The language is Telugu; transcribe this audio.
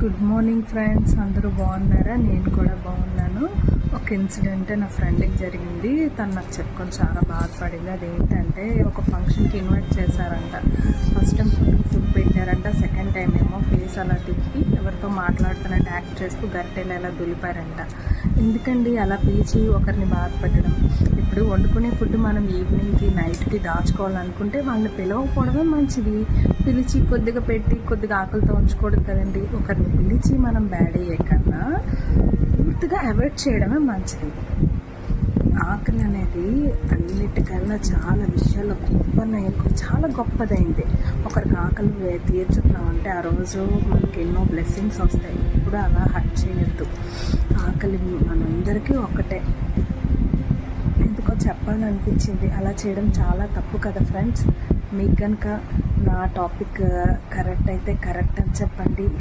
గుడ్ మార్నింగ్ ఫ్రెండ్స్, అందరూ బాగున్నారా? నేను కూడా బాగున్నాను. ఒక ఇన్సిడెంట్ నా ఫ్రెండ్కి జరిగింది. తను నాకు చెప్పుకొని చాలా బాధపడింది. అదేంటంటే, ఒక ఫంక్షన్కి ఇన్వైట్ చేశారంట. ఫస్ట్ టైం ఫుడ్ పెట్టారంట. సెకండ్ టైం ఏమో ఫేస్ అలా తిప్పి ఎవరితో మాట్లాడుతున్నట్టు యాక్ట్ చేస్తూ గరిటెలు ఎలా దులిపారంట. ఎందుకండి అలా పిలిచి ఒకరిని బాధపెట్టడం? ఇప్పుడు వండుకునే ఫుడ్ మనం ఈవినింగ్కి నైట్కి దాచుకోవాలనుకుంటే వాళ్ళని పిలవకపోవడమే మంచిది. పిలిచి కొద్దిగా పెట్టి కొద్దిగా ఆకలితో ఉంచకూడదు కదండి. ఒకరిని పిలిచి మనం బ్యాడ్ అయ్యే కన్నా పూర్తిగా అవాయిడ్ చేయడమే మంచిది. ఆకలి అనేది అన్నిటికన్నా చాలా విషయాల్లో చాలా గొప్పదైంది. ఒకరికి ఆకలి తీర్చుకున్నామంటే ఆ రోజు మనకి ఎన్నో బ్లెస్సింగ్స్ వస్తాయి. ఇప్పుడు అలా హర్ట్ చేయొద్దు. ఆకలి మనందరికీ ఒకటే. ఎందుకో చెప్పాలనిపించింది. అలా చేయడం చాలా తప్పు కదా ఫ్రెండ్స్. మీకు కనుక నా టాపిక్ కరెక్ట్ అయితే కరెక్ట్ అని చెప్పండి.